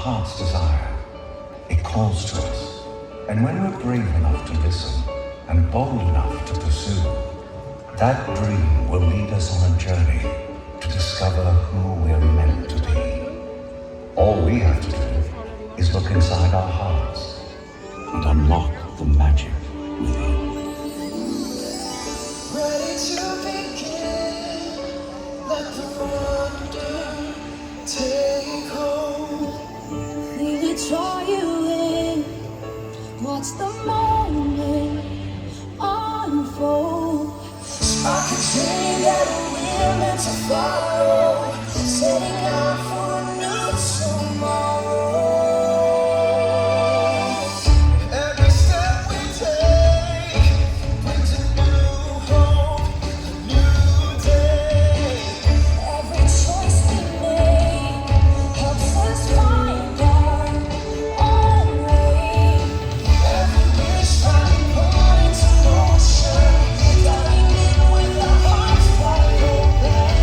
heart's desire. It calls to us. And when we're brave enough to listen and bold enough to pursue, that dream will lead us on a journey to discover who we're meant to be. All we have to do is look inside our hearts and unlock the magic within. Ready to begin, let the wonder take hold. Feel it draw you in, watch the moment unfold. I can see that we're meant to follow, setting out for a new tomorrow. Every step we take brings a new hope, a new day. Every choice we make helps us find our own way. Every wish finding point into motion, diving in with our hearts wide open.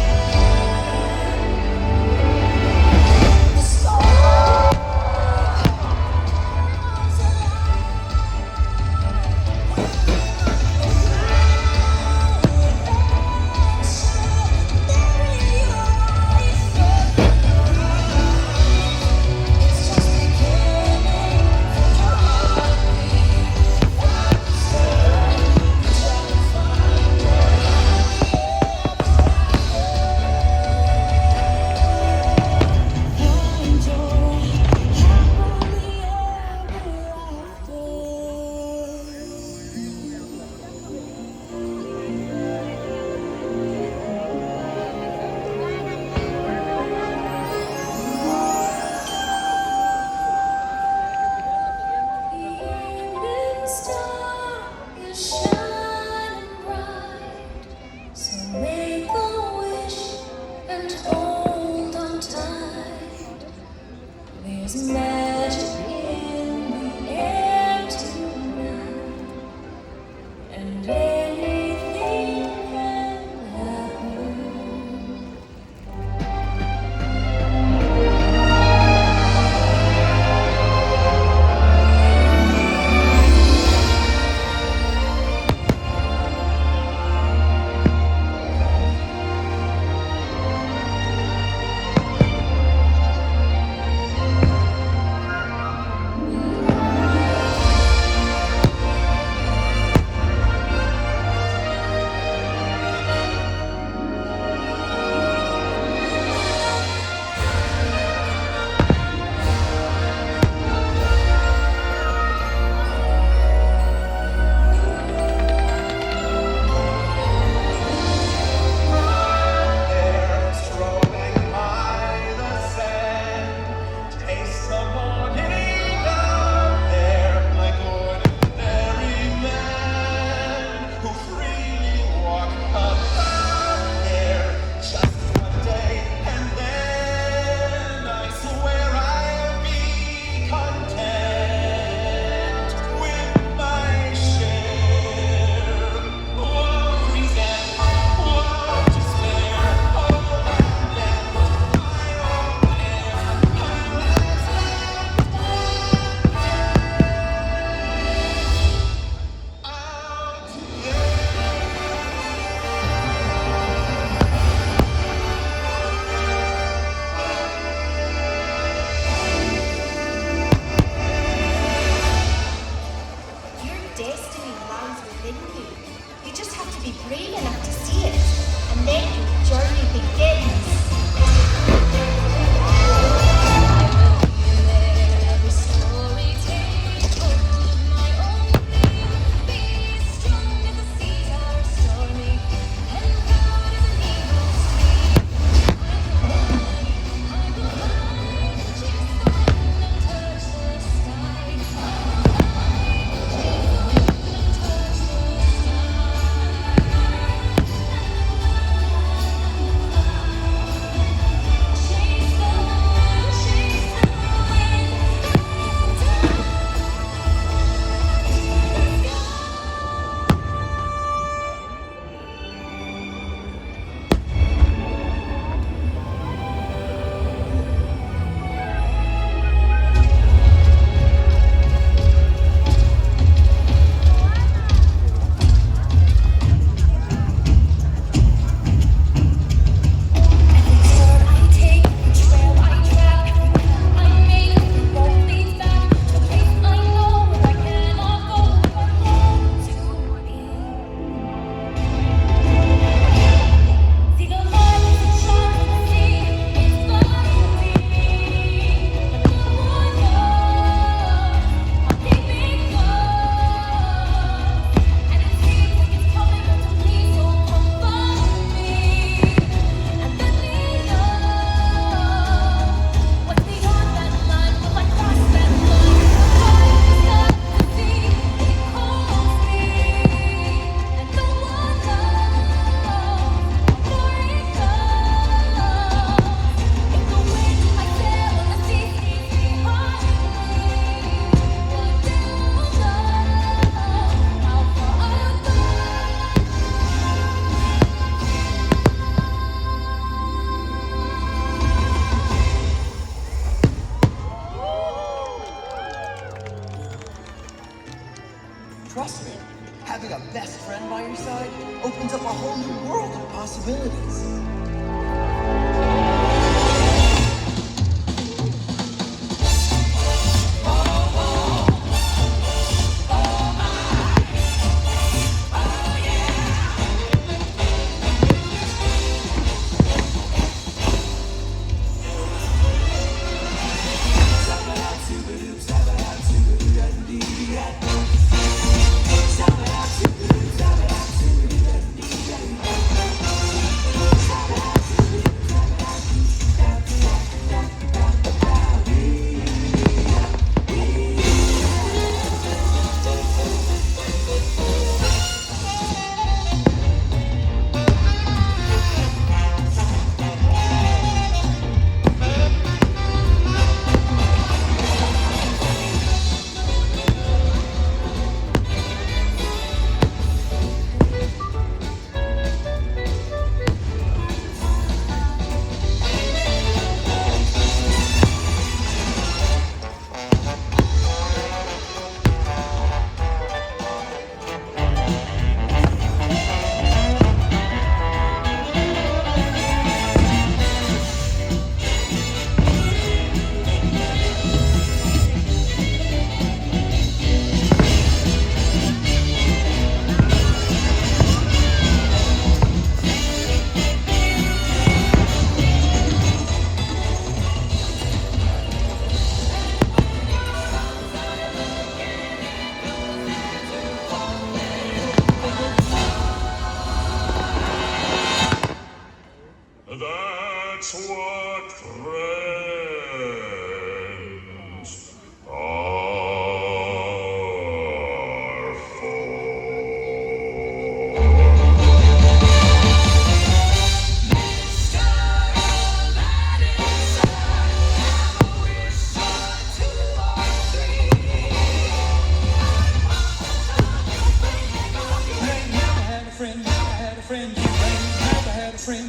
That's what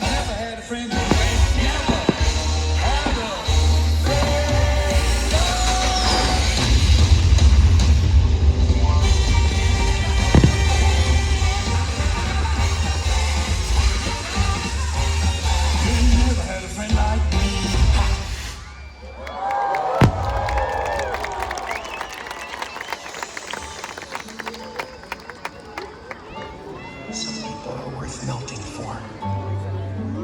friends are for. Some people are worth melting for.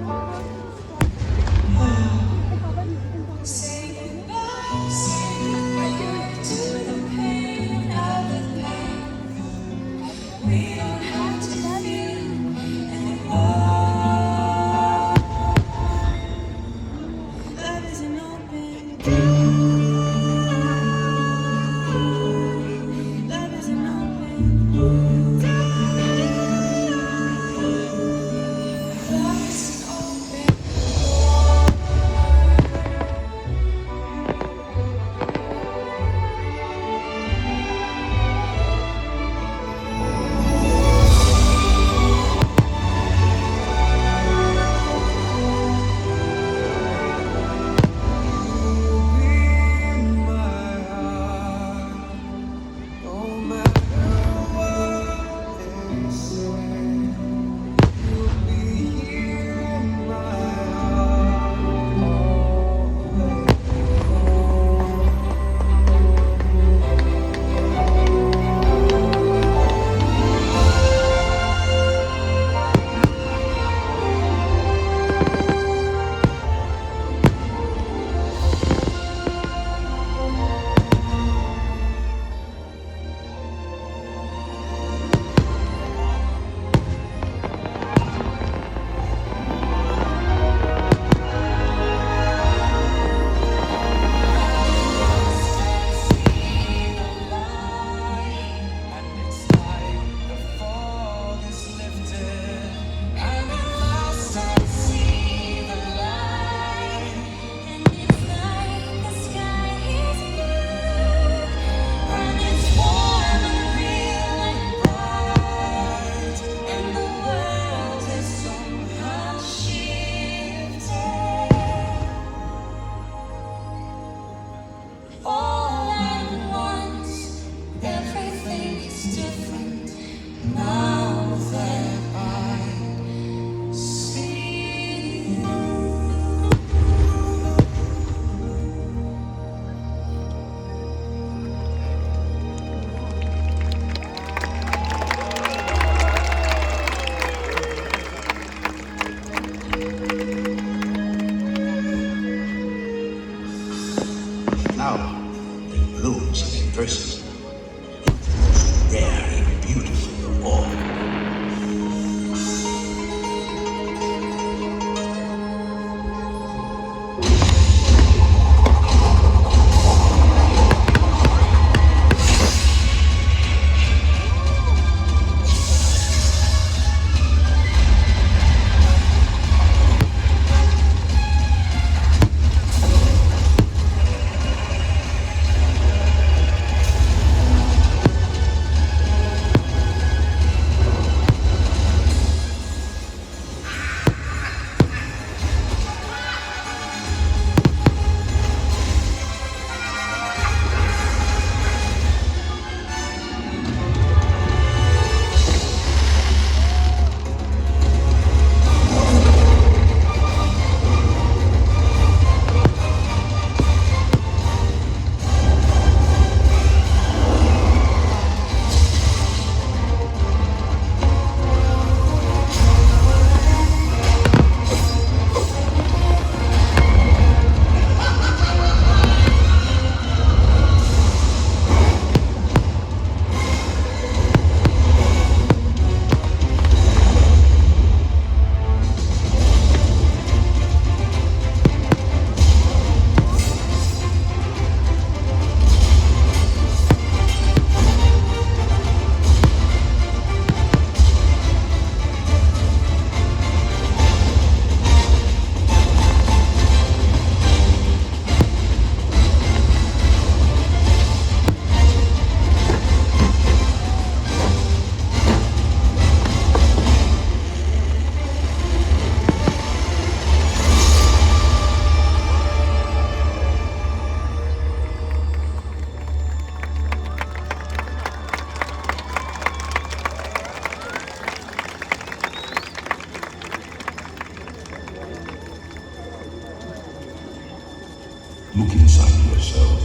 Look inside yourself.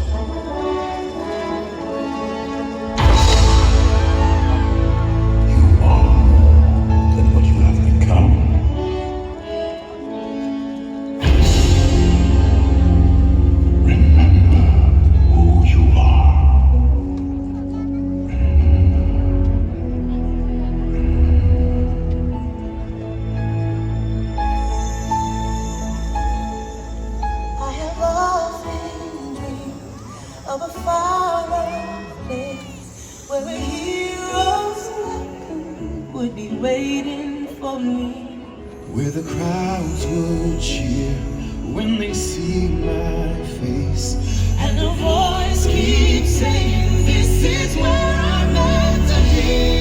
You are more than what you have become. Remember who you are. I have often dreamed of a far-off place where a hero's welcome would be waiting for me. Where the crowds would cheer when they see my face, And a voice keeps saying, this is where I'm meant to be.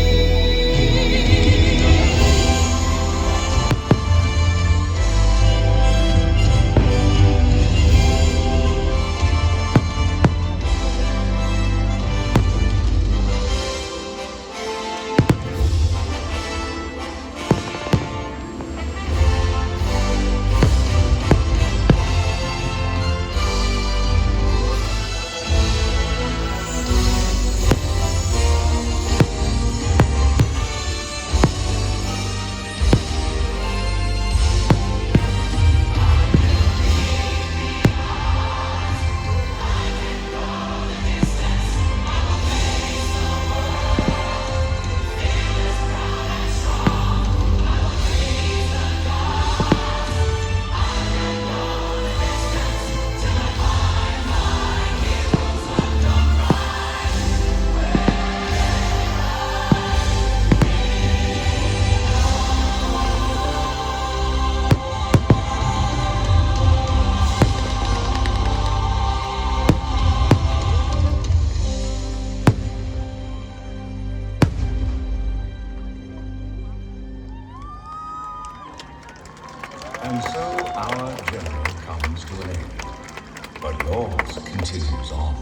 And so our journey comes to an end. But yours continues on.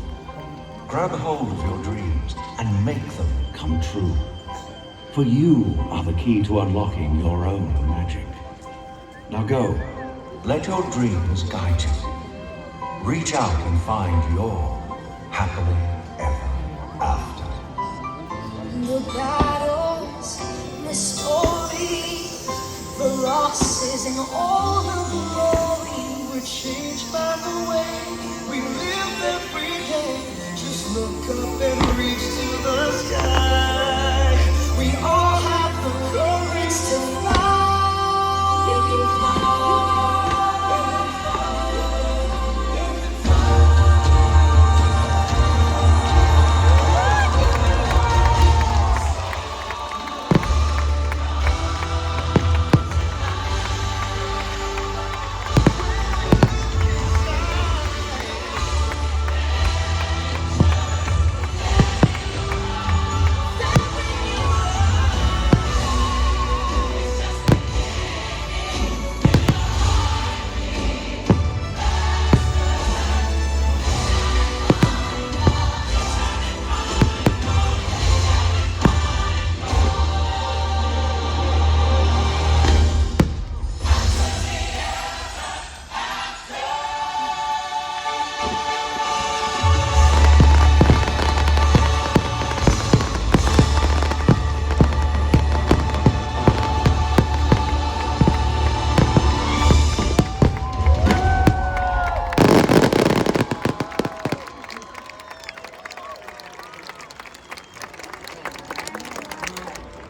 Grab hold of your dreams and make them come true. For you are the key to unlocking your own magic. Now go, let your dreams guide you. Reach out and find your happily ever after. The battles, the stories, the losses, and all the glory were changed by the way we live every day. Just look up and reach to the sky. We all have the courage to fly.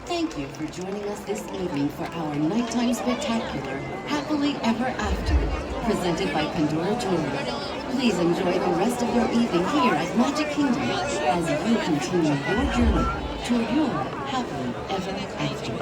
Thank you for joining us this evening for our nighttime spectacular, Happily Ever After, presented by Pandora Jewelry. Please enjoy the rest of your evening here at Magic Kingdom as you continue your journey toward your happily ever after.